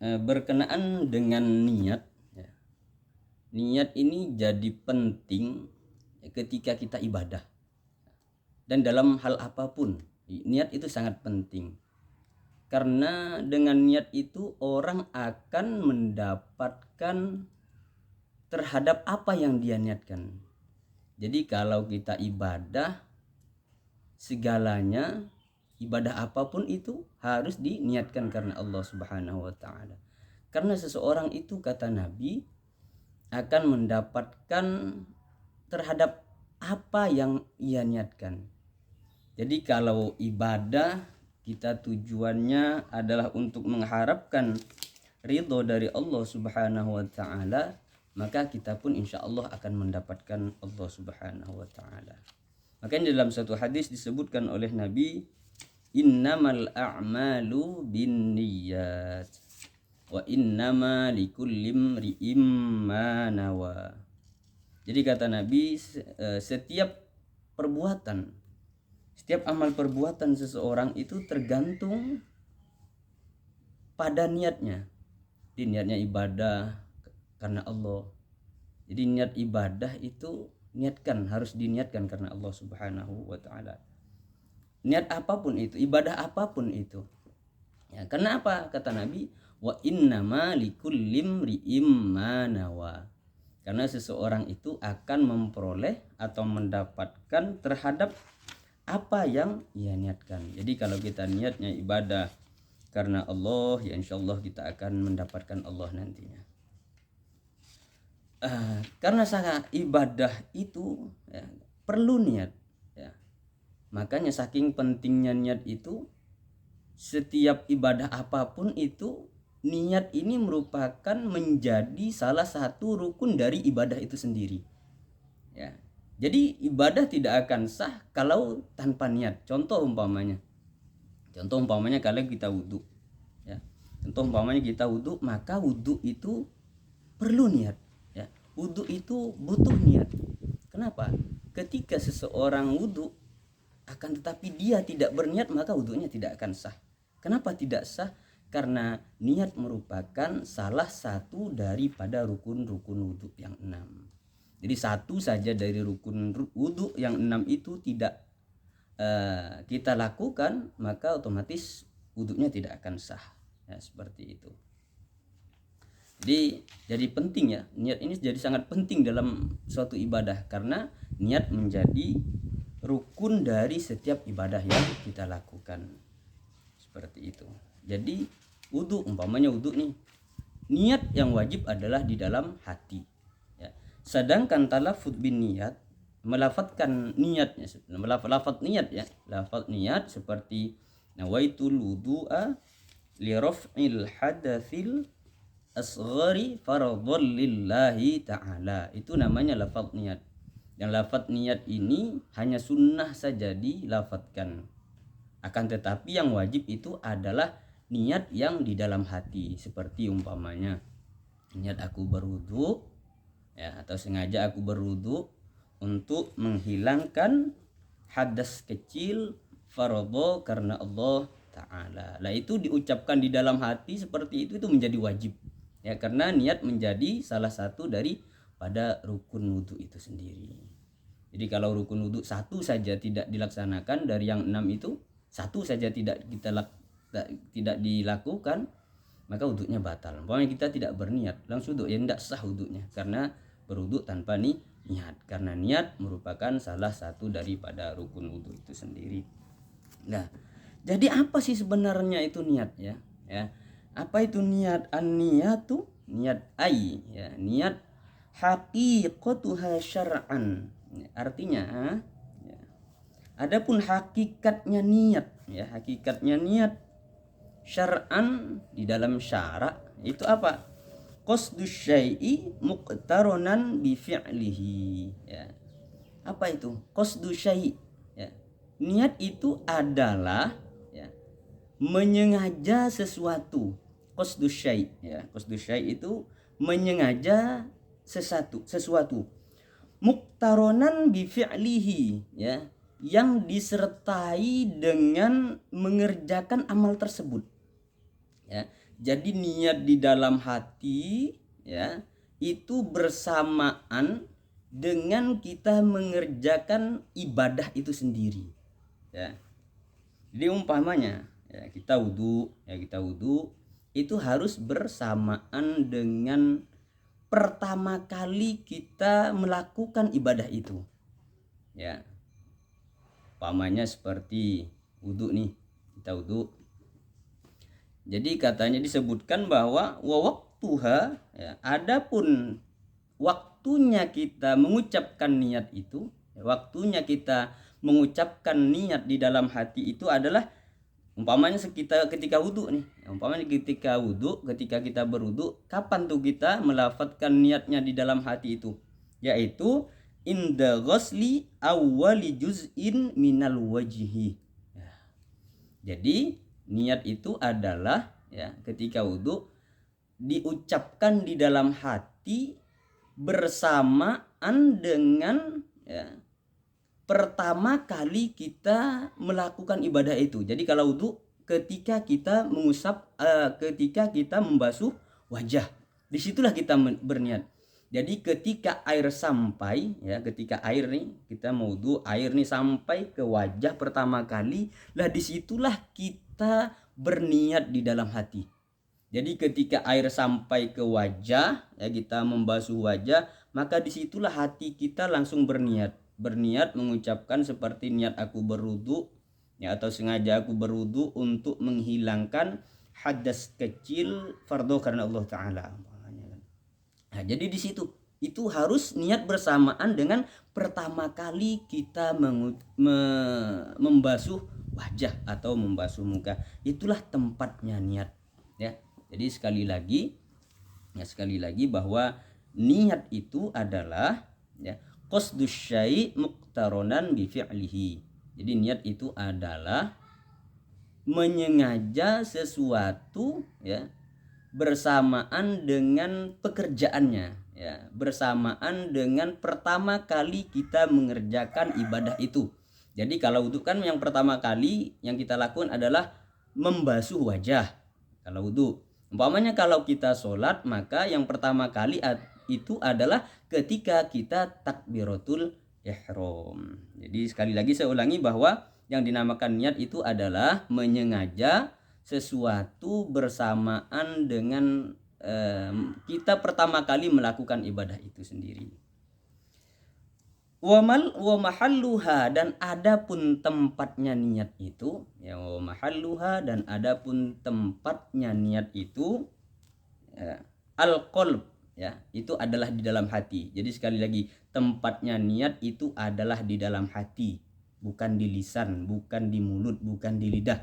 berkenaan dengan niat ya. Niat ini jadi penting ketika kita ibadah dan dalam hal apapun. Niat itu sangat penting karena dengan niat itu orang akan mendapatkan terhadap apa yang dia niatkan. Jadi kalau kita ibadah, segalanya ibadah apapun itu harus diniatkan karena Allah Subhanahu wa taala. Karena seseorang itu, kata Nabi, akan mendapatkan terhadap apa yang ia niatkan. Jadi kalau ibadah kita tujuannya adalah untuk mengharapkan ridho dari Allah Subhanahu wa taala, maka kita pun insya Allah akan mendapatkan Allah Subhanahu wa taala. Makanya dalam satu hadis disebutkan oleh Nabi, innamal a'malu binniyat wa innama likulli imri'im ma nawa. Jadi kata Nabi, setiap amal perbuatan seseorang itu tergantung pada niatnya. Jadi niatnya ibadah karena Allah. Jadi niat ibadah itu harus diniatkan karena Allah Subhanahu wa taala. Niat apapun itu, ibadah apapun itu. Ya, karena apa? Kata Nabi, wa innama likulli imri'im ma nawa. Karena seseorang itu akan memperoleh atau mendapatkan terhadap apa yang ia niatkan. Jadi kalau kita niatnya ibadah karena Allah, ya insyaallah kita akan mendapatkan Allah nantinya. Karena sangat ibadah itu ya, perlu niat ya. Makanya saking pentingnya niat itu, setiap ibadah apapun itu niat ini merupakan menjadi salah satu rukun dari ibadah itu sendiri ya. Jadi ibadah tidak akan sah kalau tanpa niat. Contoh umpamanya kalau kita wudhu ya. Maka wudhu itu perlu niat ya. Wudhu itu butuh niat. Kenapa? Ketika seseorang wudhu akan tetapi dia tidak berniat, maka wudhunya tidak akan sah. Kenapa tidak sah? Karena niat merupakan salah satu daripada rukun-rukun wudhu yang 6. Jadi satu saja dari rukun wudhu yang 6 itu tidak kita lakukan, maka otomatis wudhunya tidak akan sah ya, seperti itu. Jadi penting ya, niat ini jadi sangat penting dalam suatu ibadah karena niat menjadi rukun dari setiap ibadah yang kita lakukan. Seperti itu. Jadi umpamanya wudhu nih, niat yang wajib adalah di dalam hati ya. Sedangkan talafut bin niat, melafadzkan niatnya, lafaz niat seperti nawaitul wudu'a li raf'il hadatsil asghari fardhon lillahi ta'ala. Itu namanya lafaz niat. Yang lafaz niat ini hanya sunnah saja dilafadzkan. Akan tetapi yang wajib itu adalah niat yang di dalam hati. Seperti umpamanya niat aku berwudu ya, atau sengaja aku berwudu untuk menghilangkan hadas kecil fardhu karena Allah Ta'ala. Lah itu diucapkan di dalam hati seperti itu menjadi wajib ya, karena niat menjadi salah satu dari pada rukun wudu itu sendiri. Jadi kalau rukun wudu satu saja tidak dilaksanakan dari yang 6 itu, satu saja tidak dilakukan, maka wudunya batal. Pokoknya kita tidak berniat langsung wudu ya tidak sah wudunya, karena berwudu tanpa niat. Karena niat merupakan salah satu daripada rukun wudu itu sendiri. Nah, jadi apa sih sebenarnya itu niat ya? Apa itu niat? An-niyatu niat ya, niat haqiqatuha syar'an. Artinya ya, adapun hakikatnya niat ya, syar'an di dalam syara itu apa? Qasdus syai'i muqtaronan bi fi'lihi ya. Apa itu qasdus syai' ya? Niat itu adalah ya, menyengaja sesuatu. Qasdus syai' ya. Qasdus syai' itu menyengaja sesuatu. Muqtaronan bi fi'lihi ya, yang disertai dengan mengerjakan amal tersebut ya. Jadi niat di dalam hati ya itu bersamaan dengan kita mengerjakan ibadah itu sendiri ya. Jadi umpamanya ya kita wudhu itu harus bersamaan dengan pertama kali kita melakukan ibadah itu ya. Umpamanya seperti wudhu nih, kita wudhu. Jadi katanya disebutkan bahwa waktuha ya, adapun waktunya kita mengucapkan niat itu, waktunya kita mengucapkan niat di dalam hati itu adalah umpamanya ketika wudhu nih, umpamanya ketika kita berwudhu, kapan tuh kita melafadzkan niatnya di dalam hati itu, yaitu inda ghusli awwali juz'in minal wajhi ya. Jadi niat itu adalah ya ketika wudhu diucapkan di dalam hati bersamaan dengan ya pertama kali kita melakukan ibadah itu. Jadi kalau wudhu ketika kita ketika kita membasuh wajah, disitulah kita berniat. Jadi ketika air sampai ya, ketika air nih kita mau wudhu, air nih sampai ke wajah pertama kali, lah disitulah kita berniat di dalam hati. Jadi ketika air sampai ke wajah ya, kita membasuh wajah, maka disitulah hati kita langsung berniat mengucapkan seperti niat aku berwudu ya, atau sengaja aku berwudu untuk menghilangkan hadas kecil fardu karena Allah Ta'ala. Nah, jadi di situ itu harus niat bersamaan dengan pertama kali kita membasuh wajah atau membasuh muka. Itulah tempatnya niat ya. Jadi sekali lagi bahwa niat itu adalah ya qasdus syai' muqtaronan bi fi'lihi. Jadi niat itu adalah menyengaja sesuatu ya bersamaan dengan pekerjaannya ya, bersamaan dengan pertama kali kita mengerjakan ibadah itu. Jadi kalau wudhu kan yang pertama kali yang kita lakukan adalah membasuh wajah kalau wudhu. Umpamanya kalau kita sholat, maka yang pertama kali itu adalah ketika kita takbiratul ihram. Jadi sekali lagi saya ulangi bahwa yang dinamakan niat itu adalah menyengaja sesuatu bersamaan dengan kita pertama kali melakukan ibadah itu sendiri. Wa mahalluha, dan adapun tempatnya niat itu ya, wa mahalluha, dan adapun tempatnya niat itu ya, al-qalb ya, itu adalah di dalam hati. Jadi sekali lagi tempatnya niat itu adalah di dalam hati, bukan di lisan, bukan di mulut, bukan di lidah.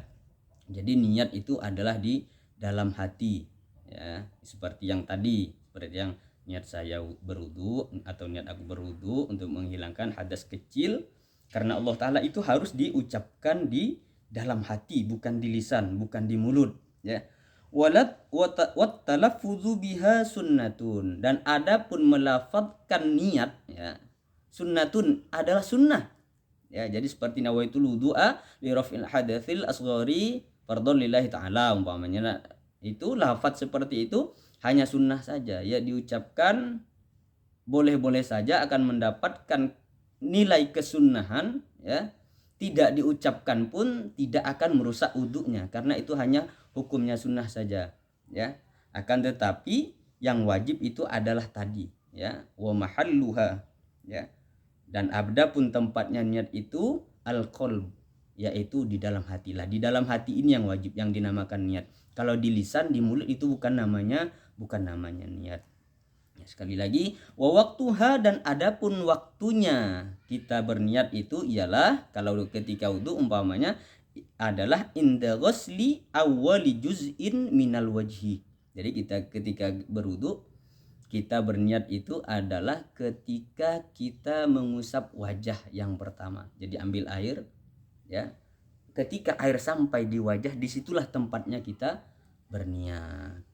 Jadi niat itu adalah di dalam hati ya, seperti yang tadi, seperti yang niat saya berwudu atau niat aku berwudu untuk menghilangkan hadas kecil karena Allah Ta'ala itu harus diucapkan di dalam hati, bukan di lisan, bukan di mulut ya. Wat talaffuzu biha sunnatun, dan adapun melafadzkan niat ya sunnatun adalah sunnah ya. Jadi seperti nawaitul wudu'a li raf'il hadatsil asghari fardhon lillahi ta'ala, umpamanya itu lafadz seperti itu hanya sunnah saja ya, diucapkan boleh-boleh saja akan mendapatkan nilai kesunnahan ya, tidak diucapkan pun tidak akan merusak wudunya karena itu hanya hukumnya sunnah saja ya. Akan tetapi yang wajib itu adalah tadi ya, wa mahalluha ya, dan adapun tempatnya niat itu al-qalb, yaitu di dalam hati lah. Di dalam hati ini yang wajib, yang dinamakan niat. Kalau di lisan, di mulut itu bukan namanya niat. Ya, sekali lagi, wa waktuha, dan adapun waktunya kita berniat itu ialah kalau ketika wudu umpamanya adalah inda ghusli awwali juz'in minal wajhi. Jadi kita ketika berwudu kita berniat itu adalah ketika kita mengusap wajah yang pertama. Jadi ambil air ya. Ketika air sampai di wajah, disitulah tempatnya kita berniat.